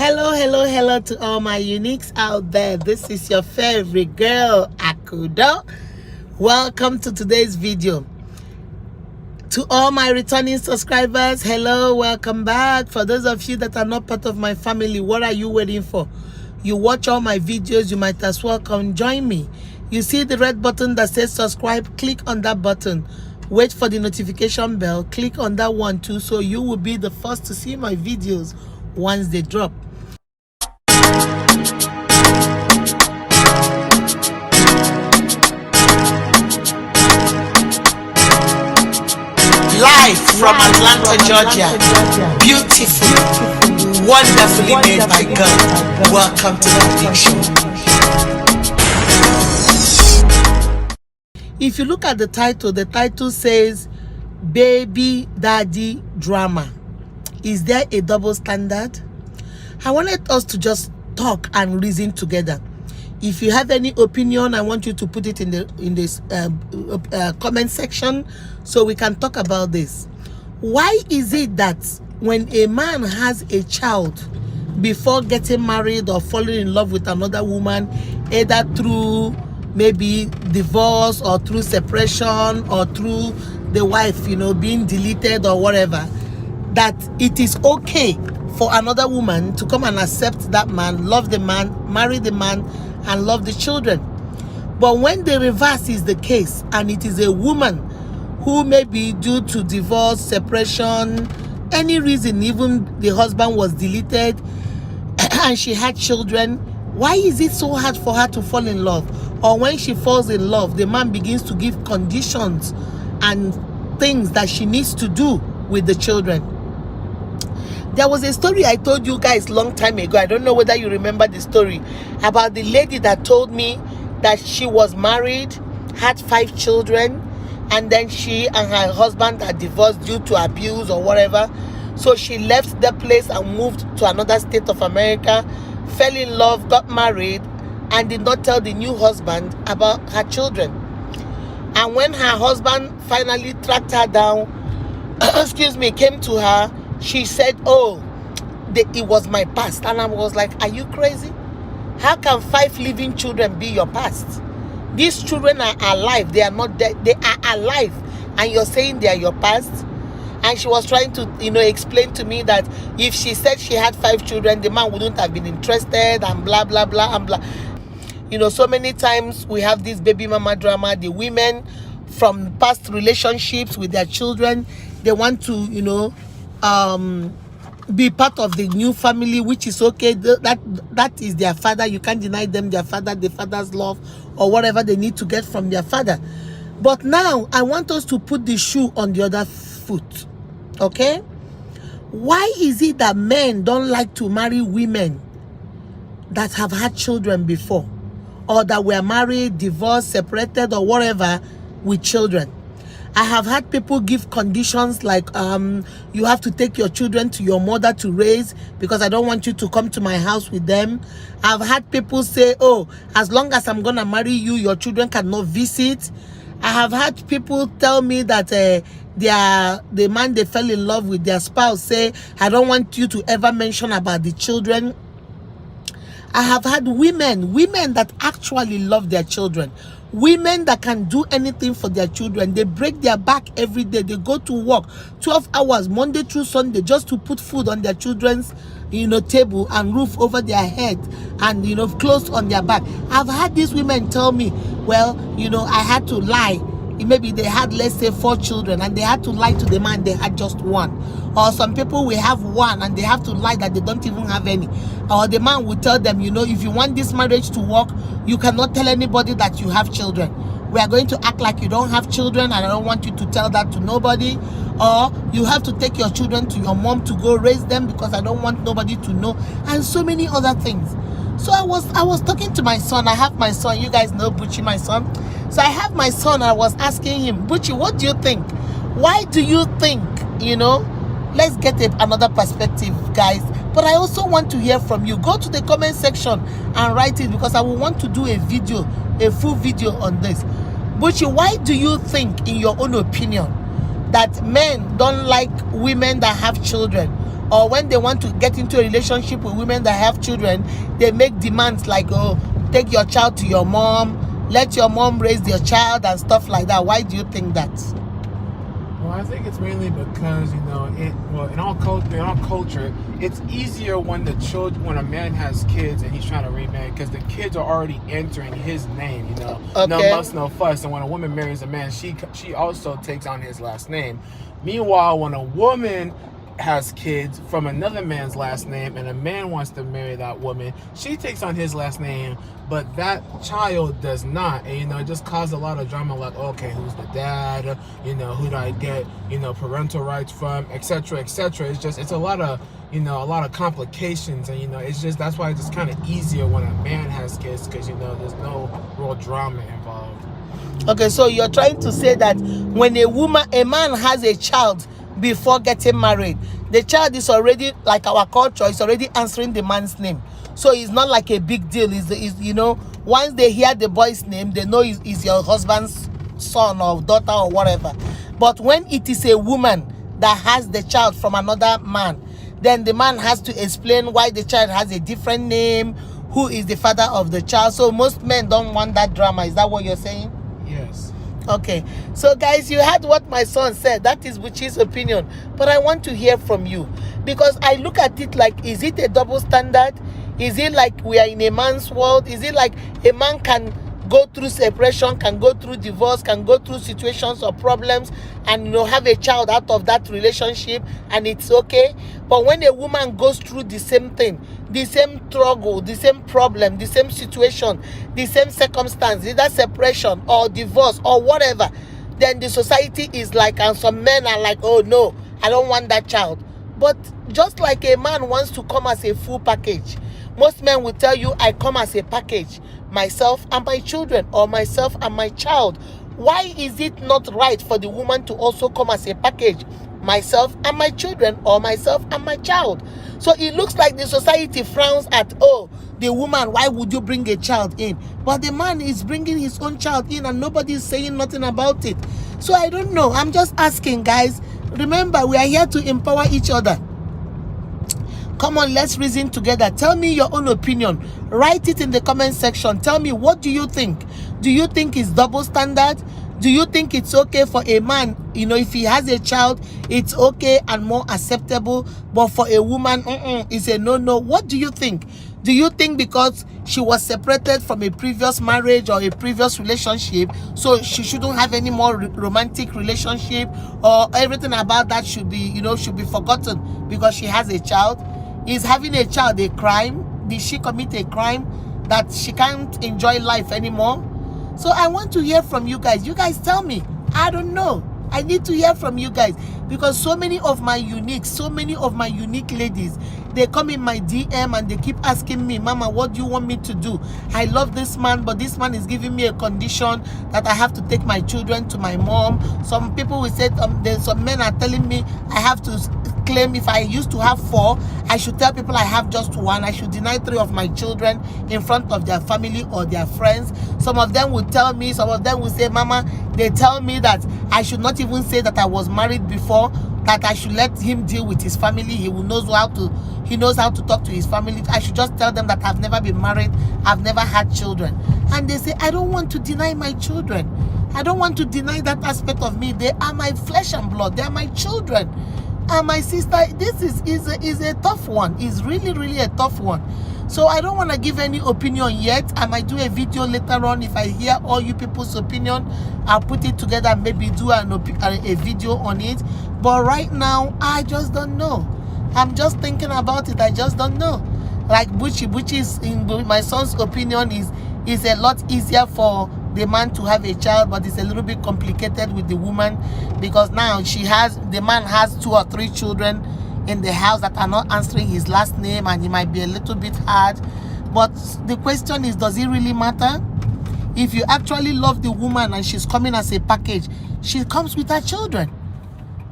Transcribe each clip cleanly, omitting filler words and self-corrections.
Hello to all my uniques out there. This is your favorite girl, Akudo. Welcome to today's video. To all my returning subscribers, hello, welcome back. For those of you that are not part of my family, what are you waiting for? You watch all my videos, you might as well come join me. You see the red button that says subscribe, click on that button. Wait for the notification bell, click on that one too, so you will be the first to see my videos once they drop. Live from Atlanta, Georgia. Beautiful, wonderfully made by God. Welcome to the Big Show. If you look at the title says Baby Daddy Drama. Is there a double standard? I wanted us to just talk and reason together. If you have any opinion, I want you to put it in this comment section so we can talk about this. Why is it that when a man has a child before getting married or falling in love with another woman, either through maybe divorce or through separation or through the wife, being deleted or whatever, that it is okay for another woman to come and accept that man, love the man, marry the man, and love the children? But when the reverse is the case, and it is a woman who may be due to divorce, separation, any reason, even the husband was deleted and she had children, why is it so hard for her to fall in love? Or when she falls in love, the man begins to give conditions and things that she needs to do with the children. There was a story I told you guys long time ago. I don't know whether you remember the story about the lady that told me that she was married, had 5 children, and then she and her husband are divorced due to abuse or whatever. So she left the place and moved to another state of America, fell in love, got married, and did not tell the new husband about her children. And when her husband finally tracked her down, came to her, she said, it was my past. And I was like, are you crazy? How can 5 living children be your past? These children are alive. They are not dead. They are alive. And you're saying they are your past? And she was trying to, explain to me that if she said she had 5 children, the man wouldn't have been interested and blah, blah, blah, and blah. So many times we have this baby mama drama. The women from past relationships with their children, they want to, be part of the new family, which is okay. That is their father. You can't deny them their father, the father's love, or whatever they need to get from their father. But now I want us to put the shoe on the other foot. Okay? Why is it that men don't like to marry women that have had children before, or that were married, divorced, separated, or whatever, with children? I have had people give conditions like, you have to take your children to your mother to raise because I don't want you to come to my house with them. I've had people say, as long as I'm going to marry you, your children cannot visit. I have had people tell me that the man they fell in love with, their spouse, say, I don't want you to ever mention about the children. I have had women that actually love their children. Women that can do anything for their children. They break their back every day. They go to work 12 hours, Monday through Sunday, just to put food on their children's, table and roof over their head and, clothes on their back. I've had these women tell me, well, I had to lie. Maybe they had, let's say, 4 children and they had to lie to the man they had just 1. Or some people will have 1 and they have to lie that they don't even have any. Or the man will tell them, if you want this marriage to work, you cannot tell anybody that you have children. We are going to act like you don't have children and I don't want you to tell that to nobody. Or you have to take your children to your mom to go raise them because I don't want nobody to know. And so many other things. So I was talking to my son. I have my son. You guys know Buchi, my son. So I have my son. I was asking him, Buchi, what do you think? Why do you think, let's get another perspective, guys. But I also want to hear from you. Go to the comment section and write it because I will want to do a full video on this. Buchi, why do you think, in your own opinion, that men don't like women that have children, or when they want to get into a relationship with women that have children, they make demands like, oh, take your child to your mom, let your mom raise your child and stuff like that. Why do you think that? Well, I think it's mainly because, in our culture, it's easier when a man has kids and he's trying to remarry, because the kids are already entering his name, No muss, no fuss. And when a woman marries a man, she also takes on his last name. Meanwhile, when a woman has kids from another man's last name and a man wants to marry that woman, she takes on his last name, but that child does not. And it just caused a lot of drama, like, okay, who's the dad, who do I get parental rights from, etc., etc. It's a lot of complications, and it's just, that's why it's just kind of easier when a man has kids, because there's no real drama involved. Okay, so you're trying to say that when a man has a child before getting married, the child is already, like our culture, is already answering the man's name, so it's not like a big deal. Is once they hear the boy's name, they know is your husband's son or daughter or whatever. But when it is a woman that has the child from another man, then the man has to explain why the child has a different name, who is the father of the child. So most men don't want that drama. Is that what you're saying? Yes. Okay, so guys, you heard what my son said. That is Buchi's opinion, but I want to hear from you, because I look at it like, is it a double standard? Is it like we are in a man's world? Is it like a man can go through separation, can go through divorce, can go through situations or problems, and have a child out of that relationship, and it's okay? But when a woman goes through the same thing, the same struggle, the same problem, the same situation, the same circumstance, either separation or divorce or whatever, then the society is like, and some men are like, oh no, I don't want that child. But just like a man wants to come as a full package, most men will tell you, I come as a package, myself and my children, or myself and my child. Why is it not right for the woman to also come as a package, myself and my children, or myself and my child? So it looks like the society frowns at, oh, the woman, why would you bring a child in? But the man is bringing his own child in and nobody is saying nothing about it. So I don't know. I'm just asking, guys. Remember, we are here to empower each other. Come on, let's reason together. Tell me your own opinion. Write it in the comment section. Tell me, what do you think? Do you think it's double standard? Do you think it's okay for a man, if he has a child, it's okay and more acceptable, but for a woman, it's a no-no? What do you think? Do you think because she was separated from a previous marriage or a previous relationship, so she shouldn't have any more romantic relationship, or everything about that should be, should be forgotten because she has a child? Is having a child a crime? Did she commit a crime that she can't enjoy life anymore? So I want to hear from you guys. You guys tell me. I don't know. I need to hear from you guys, because so many of my unique ladies, they come in my DM and they keep asking me, Mama, what do you want me to do? I love this man, but this man is giving me a condition that I have to take my children to my mom. Some people will say, some men are telling me I have to claim, if I used to have 4, I should tell people I have just 1. I should deny 3 of my children in front of their family or their friends. Some of them will tell me, some of them will say, Mama, they tell me that I should not even say that I was married before, that I should let him deal with his family. He knows how to talk to his family. I should just tell them that I've never been married, I've never had children. And they say, I don't want to deny my children. I don't want to deny that aspect of me. They are my flesh and blood. They are my children. And my sister, this is a tough one. It's really, really a tough one. So I don't want to give any opinion yet. I might do a video later on. If I hear all you people's opinion, I'll put it together and maybe do a video on it. But right now, I just don't know. I'm just thinking about it. I just don't know. Like Buchi's, in my son's opinion, is a lot easier for the man to have a child, but it's a little bit complicated with the woman, because now the man has 2 or 3 children in the house that are not answering his last name, and it might be a little bit hard. But the question is, does it really matter? If you actually love the woman and she's coming as a package, she comes with her children.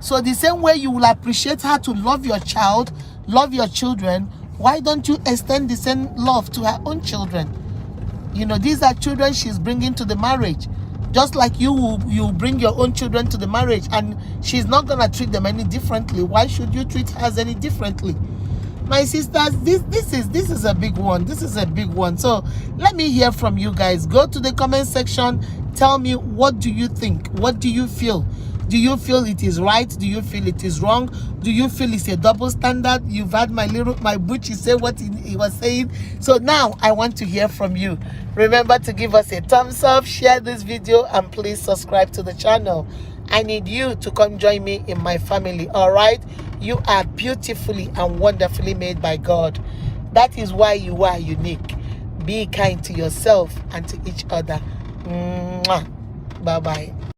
So the same way you will appreciate her to love your child, love your children, why don't you extend the same love to her own children? These are children she's bringing to the marriage. Just like you bring your own children to the marriage, and she's not gonna treat them any differently. Why should you treat hers any differently? My sisters, this is a big one. This is a big one. So let me hear from you guys. Go to the comment section. Tell me, what do you think? What do you feel? Do you feel it is right? Do you feel it is wrong? Do you feel it's a double standard? You've had my Buchi say what he was saying. So now I want to hear from you. Remember to give us a thumbs up, share this video, and please subscribe to the channel. I need you to come join me in my family, all right? You are beautifully and wonderfully made by God. That is why you are unique. Be kind to yourself and to each other. Mwah. Bye-bye.